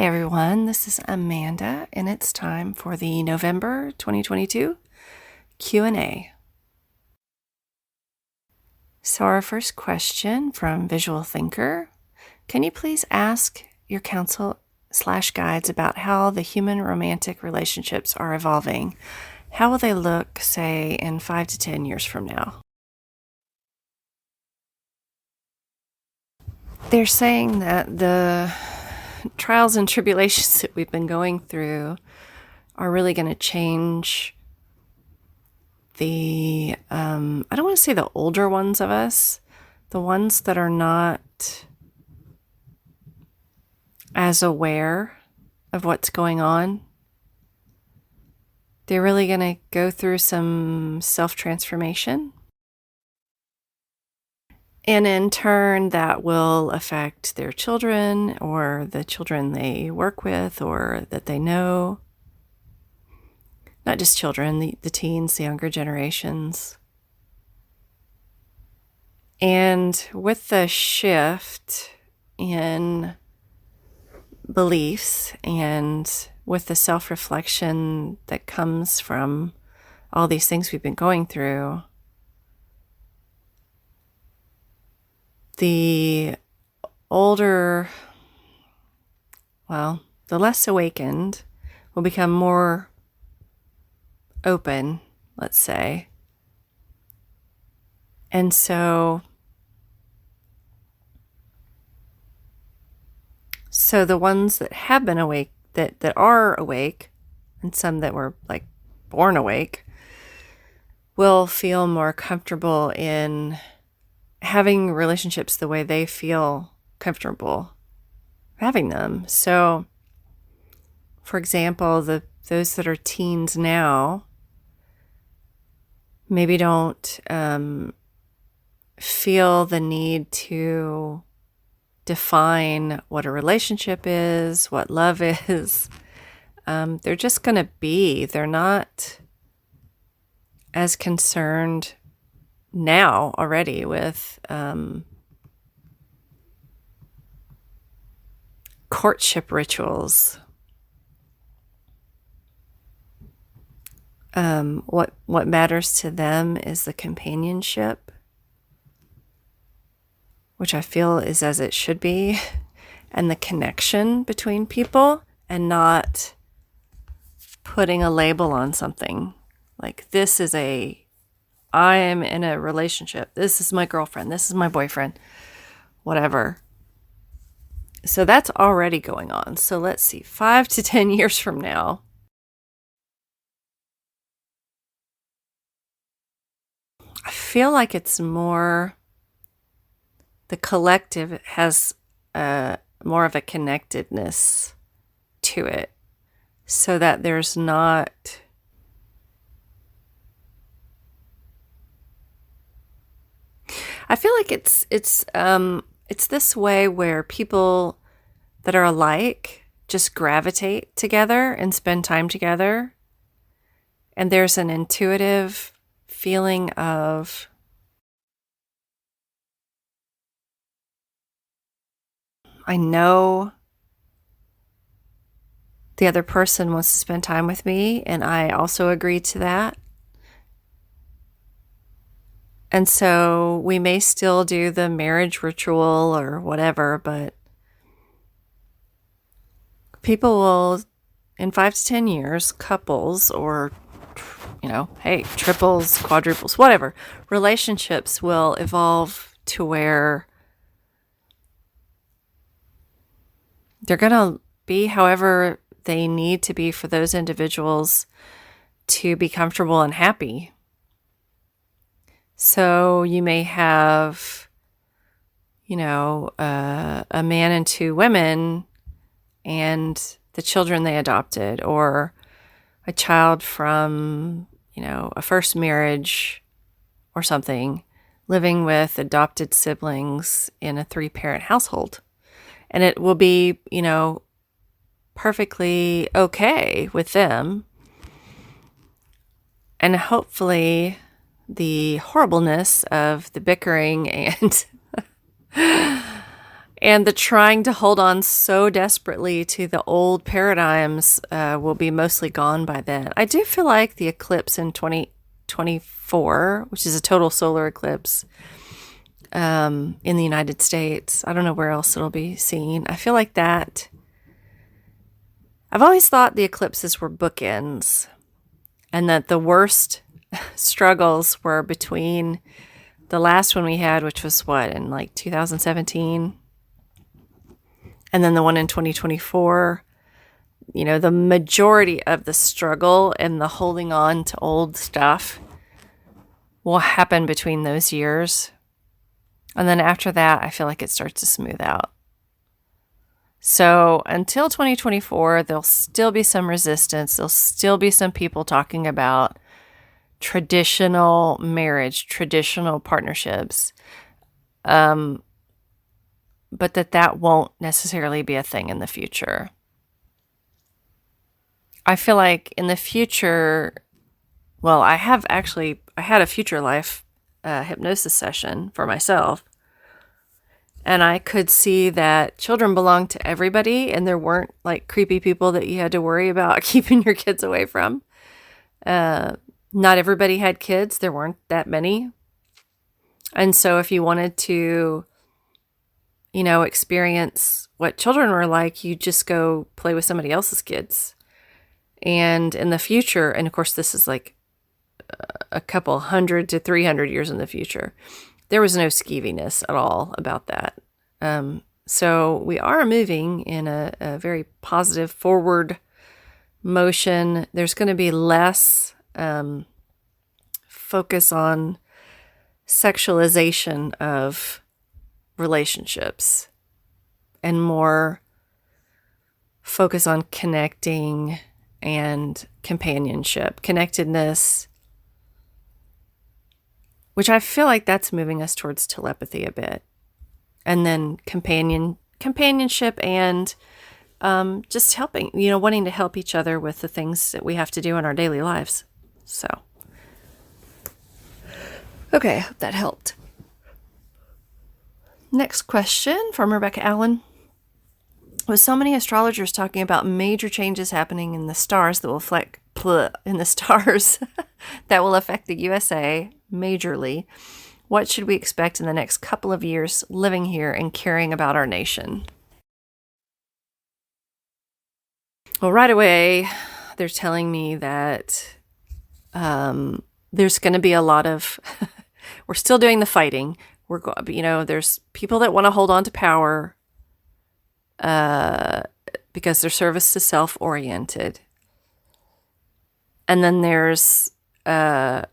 Hey everyone, this is Amanda, and it's time for the November 2022 Q&A. So our first question from Visual Thinker, can you please ask your counsel/guides about how the human romantic relationships are evolving? How will they look, say, in 5 to 10 years from now? They're saying that the trials and tribulations that we've been going through are really going to change the, I don't want to say the older ones of us, the ones that are not as aware of what's going on. They're really going to go through some self-transformation. And in turn, that will affect their children or the children they work with or that they know. Not just children, the teens, the younger generations. And with the shift in beliefs and with the self-reflection that comes from all these things we've been going through, the older, the less awakened will become more open, let's say. And so the ones that have been awake, that are awake, and some that were like born awake, will feel more comfortable in having relationships the way they feel comfortable having them. So, for example, those that are teens now maybe don't feel the need to define what a relationship is, what love is. They're just going to be. They're not as concerned now already with courtship rituals. What matters to them is the companionship, which I feel is as it should be, and the connection between people, and not putting a label on something. Like, I am in a relationship. This is my girlfriend. This is my boyfriend. Whatever. So that's already going on. So let's see, 5 to 10 years from now, I feel like it's more, the collective has more of a connectedness to it, so that there's not I feel like it's this way where people that are alike just gravitate together and spend time together, and there's an intuitive feeling of I know the other person wants to spend time with me, and I also agree to that. And so we may still do the marriage ritual or whatever, but people will, in 5 to 10 years, couples or, triples, quadruples, whatever, relationships will evolve to where they're going to be however they need to be for those individuals to be comfortable and happy. So you may have, a man and 2 women and the children they adopted, or a child from, a first marriage or something, living with adopted siblings in a 3-parent household. And it will be, perfectly okay with them. And hopefully the horribleness of the bickering and And the trying to hold on so desperately to the old paradigms will be mostly gone by then. I do feel like the eclipse in 2024, which is a total solar eclipse in the United States, I don't know where else it'll be seen. I feel like that. I've always thought the eclipses were bookends, and that the worst struggles were between the last one we had, which was in like 2017, and then the one in 2024. The majority of the struggle and the holding on to old stuff will happen between those years. And then after that, I feel like it starts to smooth out. So until 2024, there'll still be some resistance. There'll still be some people talking about traditional marriage, traditional partnerships. But that won't necessarily be a thing in the future. I feel like in the future, I had a future life hypnosis session for myself. And I could see that children belonged to everybody, and there weren't like creepy people that you had to worry about keeping your kids away from. Not everybody had kids. There weren't that many. And so if you wanted to, experience what children were like, you just go play with somebody else's kids. And in the future, and of course this is like a couple 100 to 300 years in the future, there was no skeeviness at all about that. So we are moving in a very positive forward motion. There's going to be less focus on sexualization of relationships and more focus on connecting and companionship, connectedness, which I feel like that's moving us towards telepathy a bit. And then companionship and just helping, wanting to help each other with the things that we have to do in our daily lives. So, okay, I hope that helped. Next question from Rebecca Allen. With so many astrologers talking about major changes happening in the stars that will affect that will affect the U.S.A. majorly, what should we expect in the next couple of years living here and caring about our nation? Well, right away, they're telling me that there's going to be a lot of, we're still doing the fighting. There's people that want to hold on to power because their service is self-oriented. And then there's, you got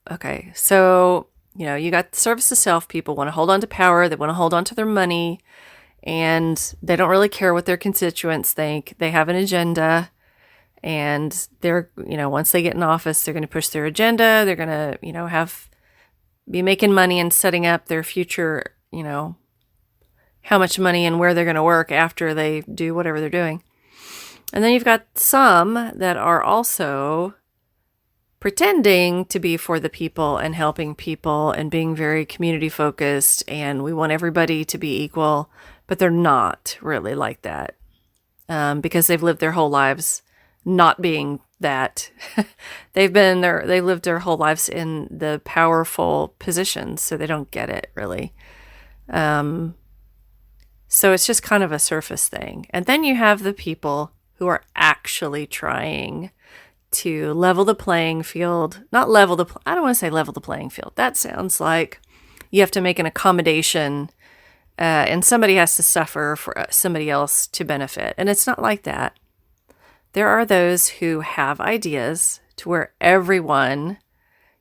the service to self people want to hold on to power. They want to hold on to their money, and they don't really care what their constituents think. They have an agenda, and they're, once they get in office, they're going to push their agenda. They're going to, be making money and setting up their future, how much money and where they're going to work after they do whatever they're doing. And then you've got some that are also pretending to be for the people and helping people and being very community focused, and we want everybody to be equal, but they're not really like that because they've lived their whole lives not being that. They lived their whole lives in the powerful positions, so they don't get it really. So it's just kind of a surface thing. And then you have the people who are actually trying to level the playing field. I don't want to say level the playing field. That sounds like you have to make an accommodation and somebody has to suffer for somebody else to benefit. And it's not like that. There are those who have ideas to where everyone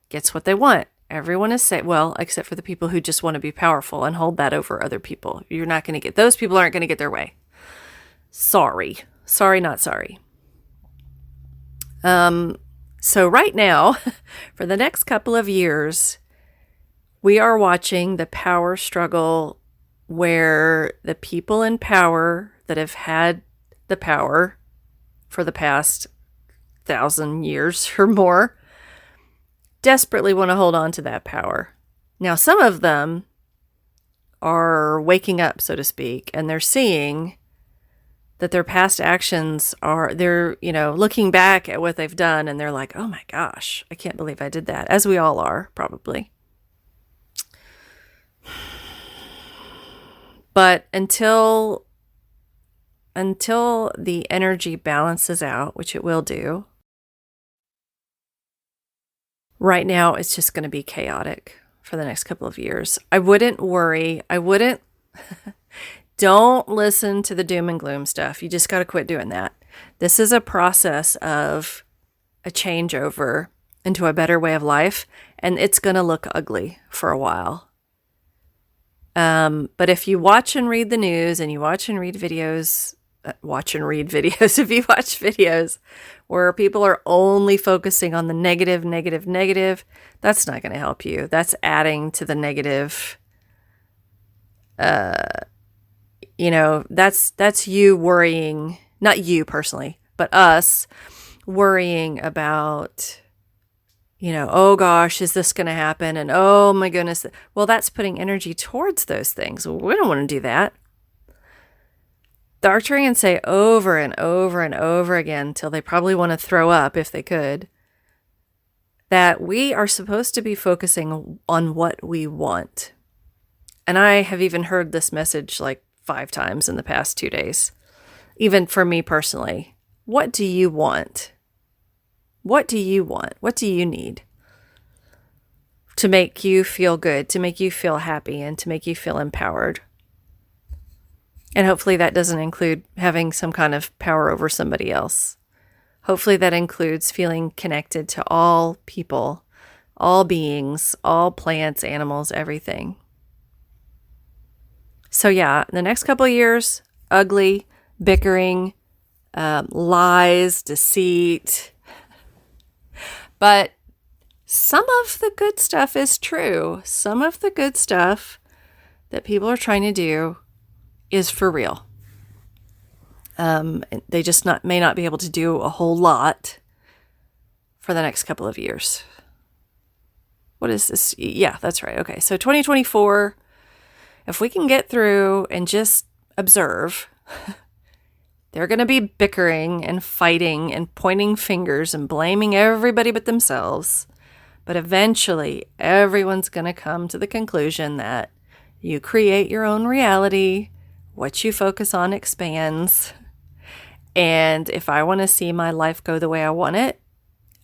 gets what they want. Everyone is safe, except for the people who just want to be powerful and hold that over other people. Those people aren't going to get their way. Sorry, not sorry. So right now, for the next couple of years, we are watching the power struggle where the people in power that have had the power for the past 1,000 years or more desperately want to hold on to that power. Now, some of them are waking up, so to speak, and they're seeing that their past actions they're, looking back at what they've done, and they're like, oh my gosh, I can't believe I did that, as we all are, probably. But until the energy balances out, which it will do, right now it's just going to be chaotic for the next couple of years. I wouldn't worry. Don't listen to the doom and gloom stuff. You just got to quit doing that. This is a process of a changeover into a better way of life, and it's going to look ugly for a while. But if you watch and read the news and you watch and read videos, if you watch videos where people are only focusing on the negative, that's not going to help you. That's adding to the negative. That's you worrying, not you personally, but us worrying about, oh gosh, is this going to happen? And oh my goodness. Well, that's putting energy towards those things. We don't want to do that. The Arcturians say over and over and over again, till they probably want to throw up if they could, that we are supposed to be focusing on what we want. And I have even heard this message like 5 times in the past 2 days. Even for me personally. What do you want? What do you want? What do you need to make you feel good, to make you feel happy, and to make you feel empowered? And hopefully that doesn't include having some kind of power over somebody else. Hopefully that includes feeling connected to all people, all beings, all plants, animals, everything. So yeah, the next couple of years, ugly, bickering, lies, deceit. But some of the good stuff is true. Some of the good stuff that people are trying to do is for real. They just may not be able to do a whole lot for the next couple of years. What is this? Yeah, that's right. Okay, so 2024, if we can get through and just observe, they're going to be bickering and fighting and pointing fingers and blaming everybody but themselves. But eventually, everyone's going to come to the conclusion that you create your own reality. What you focus on expands. And if I want to see my life go the way I want it,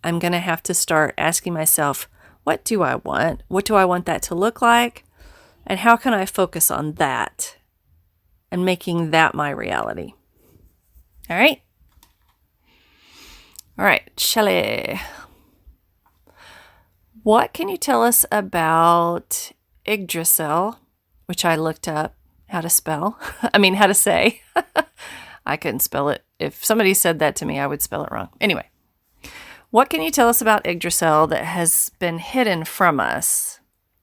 I'm going to have to start asking myself, what do I want? What do I want that to look like? And how can I focus on that and making that my reality? All right. All right, Shelley. What can you tell us about Yggdrasil, which I looked up how to say. I couldn't spell it. If somebody said that to me, I would spell it wrong. Anyway, what can you tell us about Yggdrasil that has been hidden from us?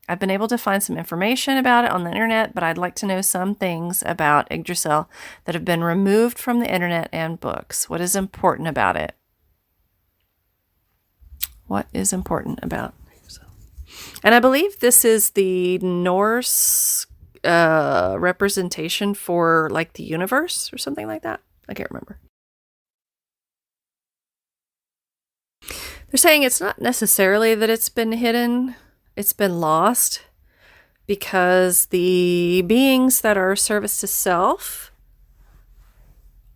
I've been able to find some information about it on the internet, but I'd like to know some things about Yggdrasil that have been removed from the internet and books. What is important about it? What is important about Yggdrasil? And I believe this is the Norse representation for like the universe or something like that. I can't remember. They're saying it's not necessarily that it's been hidden, it's been lost, because the beings that are service to self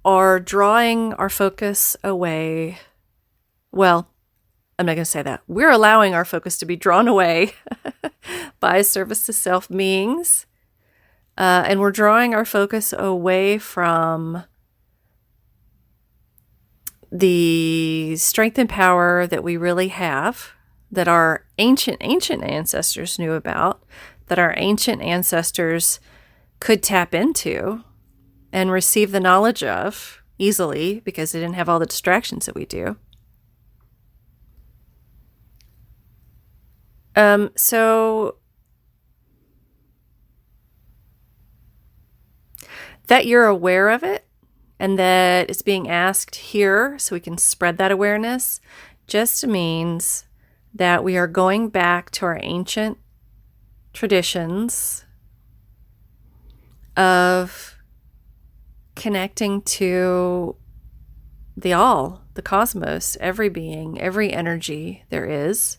are drawing our focus away. Well, I'm not going to say that. We're allowing our focus to be drawn away by service to self beings. And we're drawing our focus away from the strength and power that we really have, that our ancient ancestors knew about, that our ancient ancestors could tap into and receive the knowledge of easily because they didn't have all the distractions that we do. So that you're aware of it and that it's being asked here so we can spread that awareness just means that we are going back to our ancient traditions of connecting to the all, the cosmos, every being, every energy there is.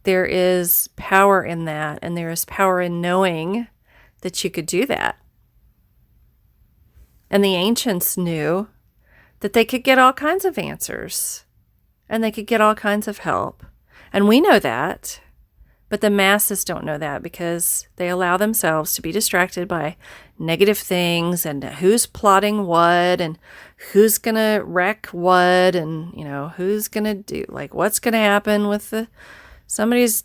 There is power in that, and there is power in knowing that you could do that. And the ancients knew that they could get all kinds of answers, and they could get all kinds of help. And we know that, but the masses don't know that because they allow themselves to be distracted by negative things and who's plotting what and who's going to wreck what and, who's going to do, like, what's going to happen with somebody's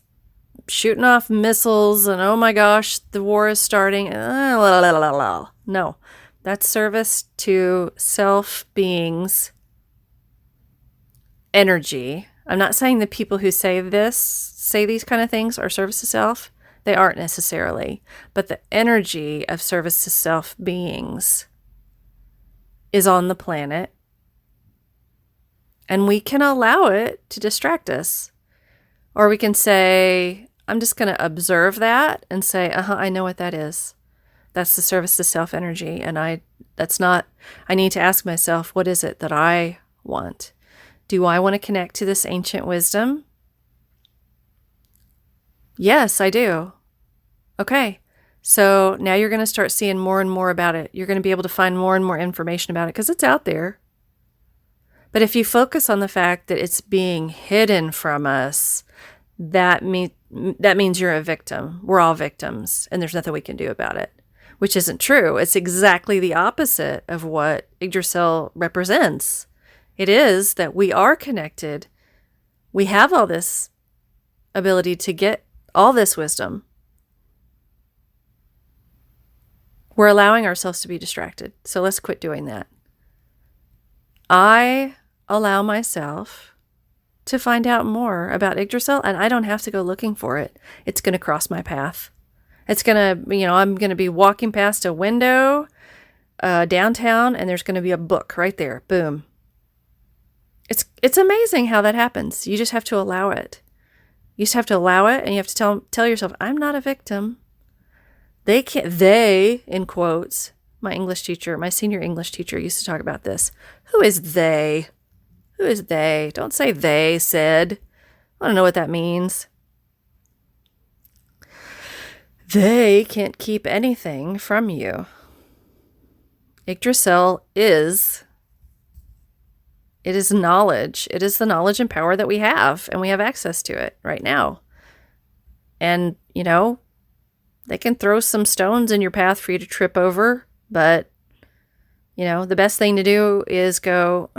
shooting off missiles and, oh my gosh, the war is starting. No, that's service to self beings' energy. I'm not saying the people who say these kind of things are service to self. They aren't necessarily. But the energy of service to self beings is on the planet. And we can allow it to distract us. Or we can say, I'm just going to observe that and say, I know what that is. That's the service to self energy. And I need to ask myself, what is it that I want? Do I want to connect to this ancient wisdom? Yes, I do. Okay. So now you're going to start seeing more and more about it. You're going to be able to find more and more information about it because it's out there. But if you focus on the fact that it's being hidden from us, that means you're a victim. We're all victims, and there's nothing we can do about it, which isn't true. It's exactly the opposite of what Yggdrasil represents. It is that we are connected. We have all this ability to get all this wisdom. We're allowing ourselves to be distracted. So let's quit doing that. I allow myself to find out more about Yggdrasil, and I don't have to go looking for it. It's going to cross my path. It's going to, I'm going to be walking past a window downtown, and there's going to be a book right there. Boom. It's amazing how that happens. You just have to allow it. You just have to allow it, and you have to tell yourself, I'm not a victim. They, in quotes, my senior English teacher used to talk about this. Who is they? Who is they? Don't say they said. I don't know what that means. They can't keep anything from you. Yggdrasil is knowledge. It is the knowledge and power that we have, and we have access to it right now. And, they can throw some stones in your path for you to trip over, but, the best thing to do is go,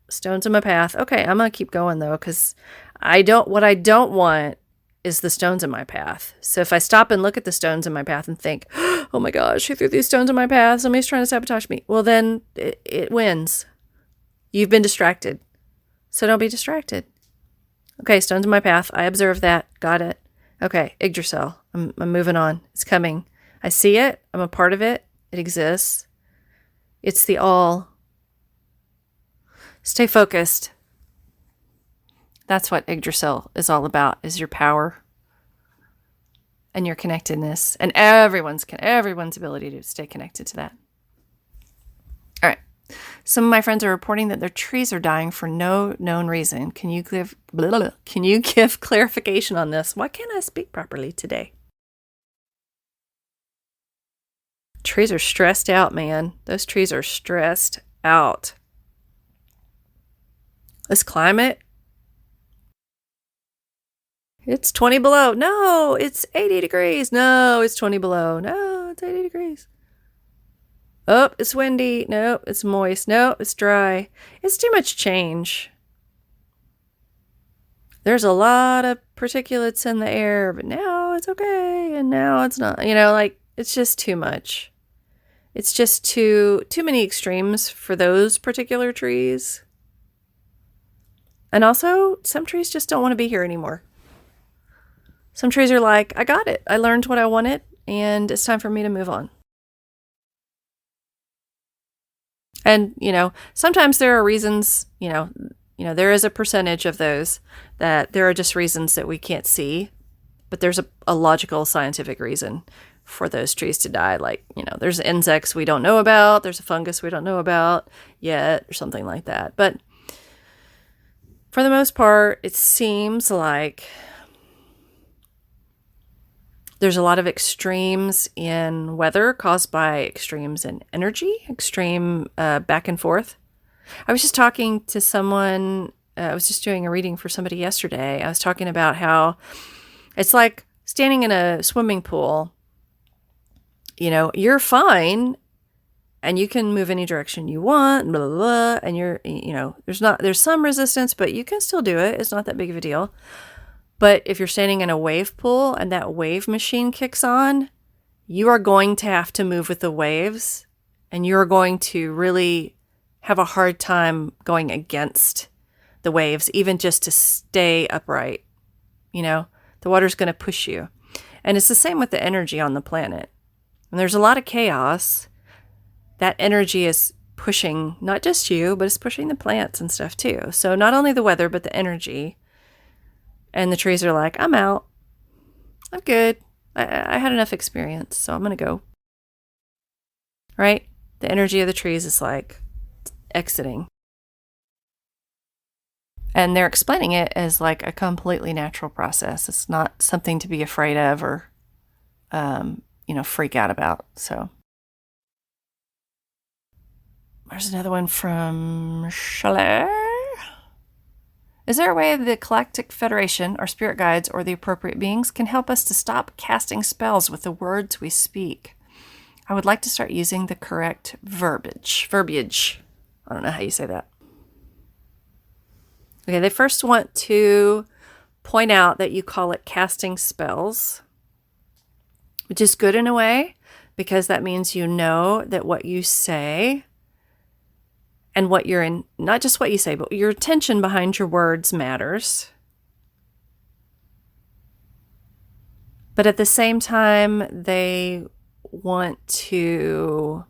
stones in my path. Okay, I'm going to keep going, though, because what I don't want is the stones in my path. So if I stop and look at the stones in my path and think, oh my gosh, who threw these stones in my path? Somebody's trying to sabotage me. Well, then it wins. You've been distracted. So don't be distracted. Okay, stones in my path. I observe that. Got it. Okay, Yggdrasil. I'm moving on. It's coming. I see it. I'm a part of it. It exists. It's the all. Stay focused. That's what Yggdrasil is all about, is your power and your connectedness and everyone's ability to stay connected to that. All right. Some of my friends are reporting that their trees are dying for no known reason. Can you give clarification on this? Why can't I speak properly today? Trees are stressed out, man. Those trees are stressed out. This climate, it's 20 below. No, it's 80 degrees. No, it's 20 below. No, it's 80 degrees. Oh, it's windy. No, it's moist. No, it's dry. It's too much change. There's a lot of particulates in the air, but now it's okay, and now it's not. It's just too much. It's just too many extremes for those particular trees. And also, some trees just don't want to be here anymore. Some trees are like, I got it. I learned what I wanted, and it's time for me to move on. And, sometimes there are reasons, there is a percentage of those that there are just reasons that we can't see, but there's a logical scientific reason for those trees to die. Like, there's insects we don't know about, there's a fungus we don't know about yet, or something like that. But for the most part, it seems like there's a lot of extremes in weather caused by extremes in energy, extreme back and forth. I was just talking to someone, I was just doing a reading for somebody yesterday. I was talking about how it's like standing in a swimming pool. You're fine and you can move any direction you want, blah, blah, blah, and there's some resistance, but you can still do it. It's not that big of a deal. But if you're standing in a wave pool and that wave machine kicks on, you are going to have to move with the waves, and you're going to really have a hard time going against the waves, even just to stay upright. The water's going to push you. And it's the same with the energy on the planet. When there's a lot of chaos, that energy is pushing not just you, but it's pushing the plants and stuff too. So not only the weather, but the energy. And the trees are like, I'm out. I'm good. I had enough experience, so I'm going to go. Right? The energy of the trees is like exiting. And they're explaining it as like a completely natural process. It's not something to be afraid of or, freak out about. So there's another one from Shelley. Is there a way the Galactic Federation, our spirit guides, or the appropriate beings can help us to stop casting spells with the words we speak? I would like to start using the correct verbiage. I don't know how you say that. Okay, they first want to point out that you call it casting spells, which is good in a way, because that means that what you say and what you're in, not just what you say, but your intention behind your words matters. But at the same time, they want to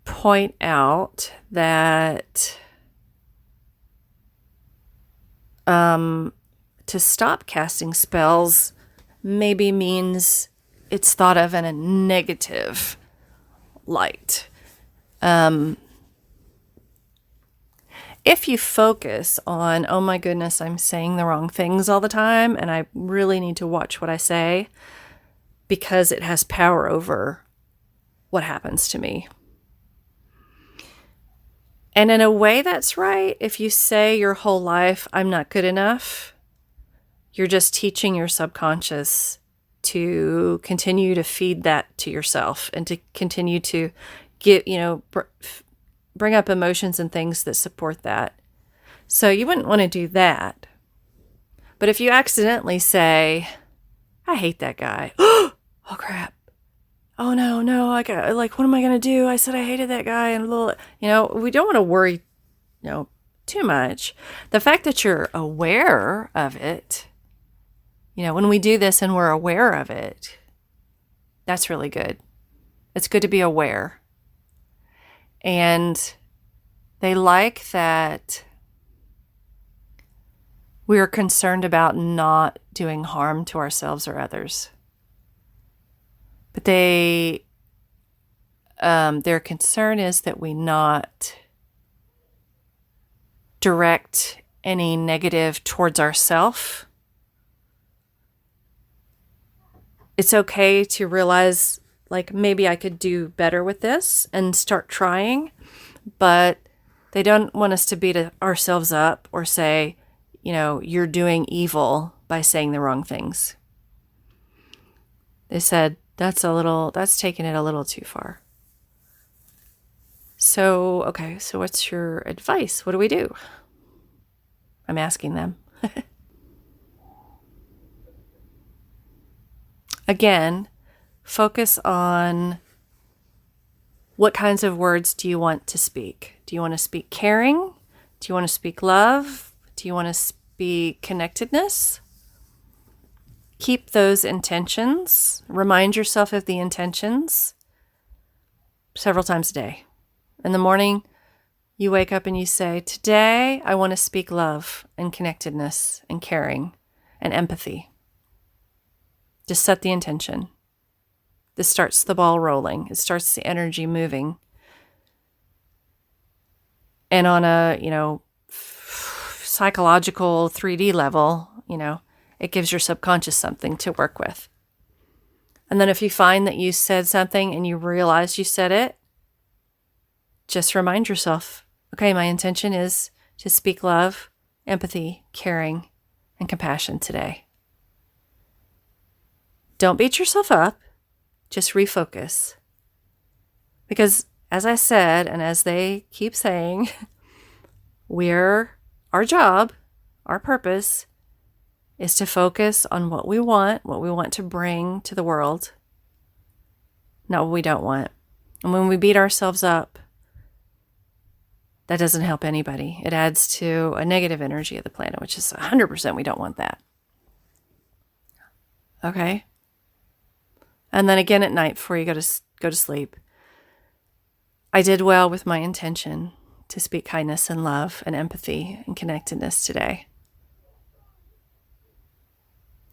point out that to stop casting spells maybe means it's thought of in a negative light. If you focus on, oh my goodness, I'm saying the wrong things all the time, and I really need to watch what I say because it has power over what happens to me. And in a way, that's right. If you say your whole life, I'm not good enough, you're just teaching your subconscious to continue to feed that to yourself and to continue to bring up emotions and things that support that. So you wouldn't want to do that. But if you accidentally say, I hate that guy. Oh, crap. Oh, no, what am I going to do? I said I hated that guy. And we don't want to worry, too much. The fact that you're aware of it, when we do this and we're aware of it, that's really good. It's good to be aware. And they like that we are concerned about not doing harm to ourselves or others. But their concern is that we not direct any negative towards ourselves. It's okay to realize, maybe I could do better with this and start trying, but they don't want us to beat ourselves up or say, you're doing evil by saying the wrong things. They said, that's taking it a little too far. So what's your advice? What do we do? I'm asking them. Again, focus on what kinds of words do you want to speak? Do you want to speak caring? Do you want to speak love? Do you want to speak connectedness? Keep those intentions. Remind yourself of the intentions several times a day. In the morning, you wake up and you say, today I want to speak love and connectedness and caring and empathy. Just set the intention. This starts the ball rolling. It starts the energy moving. And on a, psychological 3D level, it gives your subconscious something to work with. And then if you find that you said something and you realize you said it, just remind yourself, okay, my intention is to speak love, empathy, caring, and compassion today. Don't beat yourself up. Just refocus. Because as I said, and as they keep saying, our job, our purpose is to focus on what we want to bring to the world, not what we don't want. And when we beat ourselves up, that doesn't help anybody. It adds to a negative energy of the planet, which is 100% we don't want that. Okay? And then again at night before you go to sleep, I did well with my intention to speak kindness and love and empathy and connectedness today.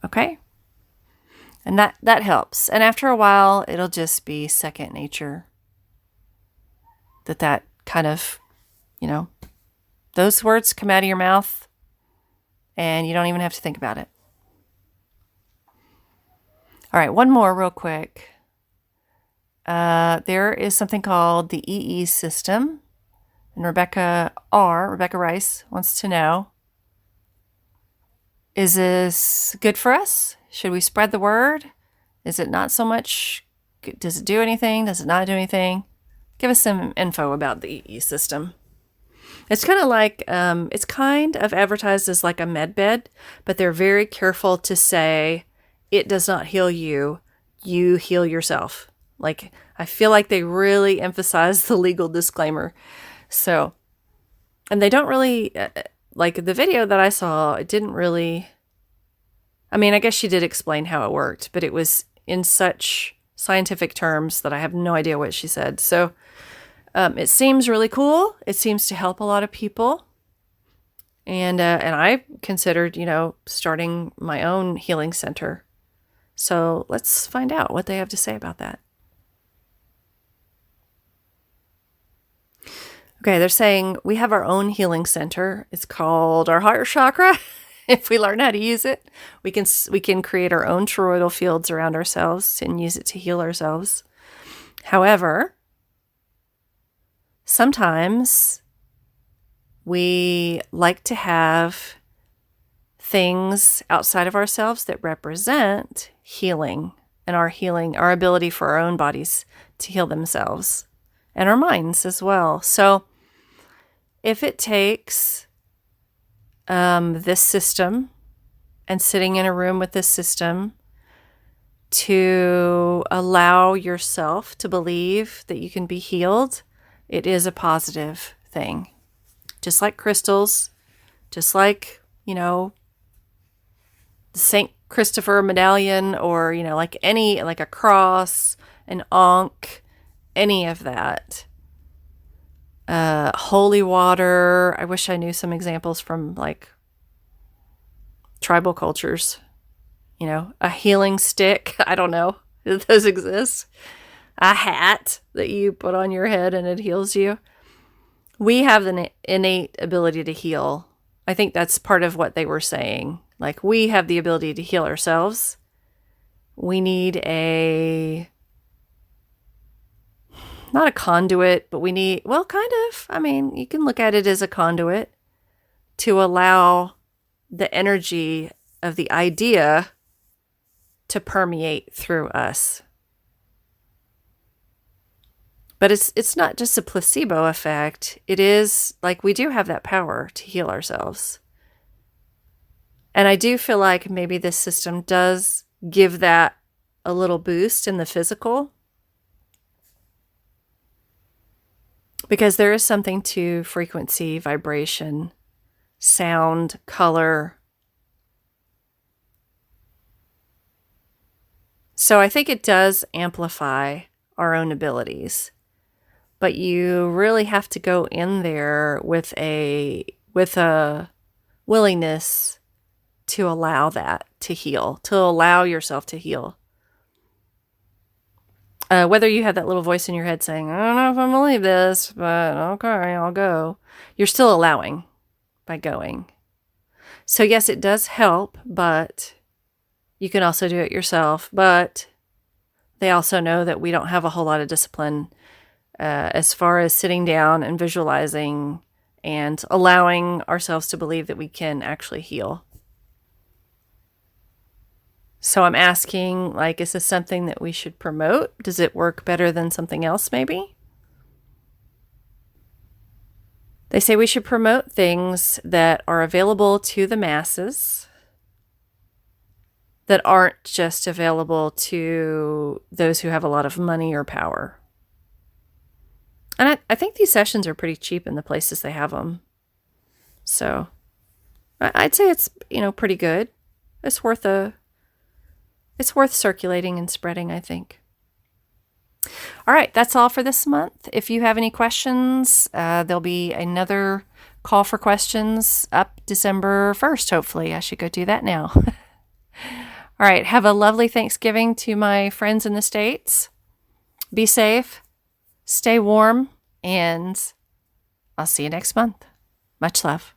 Okay? And that helps. And after a while, it'll just be second nature. That kind of, those words come out of your mouth and you don't even have to think about it. All right, one more real quick. There is something called the EE system. And Rebecca Rice wants to know, is this good for us? Should we spread the word? Is it not so much? Does it do anything? Does it not do anything? Give us some info about the EE system. It's kind of like, it's kind of advertised as like a medbed, but they're very careful to say it does not heal you. You heal yourself. Like, I feel like they really emphasize the legal disclaimer. So, and they don't really, like the video that I saw, it didn't really, I guess she did explain how it worked, but it was in such scientific terms that I have no idea what she said. So, it seems really cool. It seems to help a lot of people. And I considered, starting my own healing center. So let's find out what they have to say about that. Okay, they're saying we have our own healing center. It's called our heart chakra. If we learn how to use it, we can create our own toroidal fields around ourselves and use it to heal ourselves. However, sometimes we like to have things outside of ourselves that represent healing and our ability for our own bodies to heal themselves and our minds as well. So if it takes this system and sitting in a room with this system to allow yourself to believe that you can be healed, it is a positive thing. Just like crystals, just like, the St. Christopher medallion or, like a cross, an ankh, any of that. Holy water. I wish I knew some examples from like tribal cultures. A healing stick. I don't know if those exist. A hat that you put on your head and it heals you. We have the innate ability to heal. I think that's part of what they were saying. Like, we have the ability to heal ourselves. We need not a conduit, but we need, kind of. You can look at it as a conduit to allow the energy of the idea to permeate through us. But it's not just a placebo effect. It is like we do have that power to heal ourselves. And I do feel like maybe this system does give that a little boost in the physical. Because there is something to frequency, vibration, sound, color. So I think it does amplify our own abilities. But you really have to go in there with a willingness to allow that to heal, to allow yourself to heal. Whether you have that little voice in your head saying, I don't know if I believe this, but okay, I'll go. You're still allowing by going. So yes, it does help, but you can also do it yourself. But they also know that we don't have a whole lot of discipline as far as sitting down and visualizing and allowing ourselves to believe that we can actually heal. So I'm asking, like, is this something that we should promote? Does it work better than something else, maybe? They say we should promote things that are available to the masses, that aren't just available to those who have a lot of money or power. And I think these sessions are pretty cheap in the places they have them. So I'd say it's, pretty good. It's worth circulating and spreading, I think. All right, that's all for this month. If you have any questions, there'll be another call for questions up December 1st, hopefully. I should go do that now. All right, have a lovely Thanksgiving to my friends in the States. Be safe, stay warm, and I'll see you next month. Much love.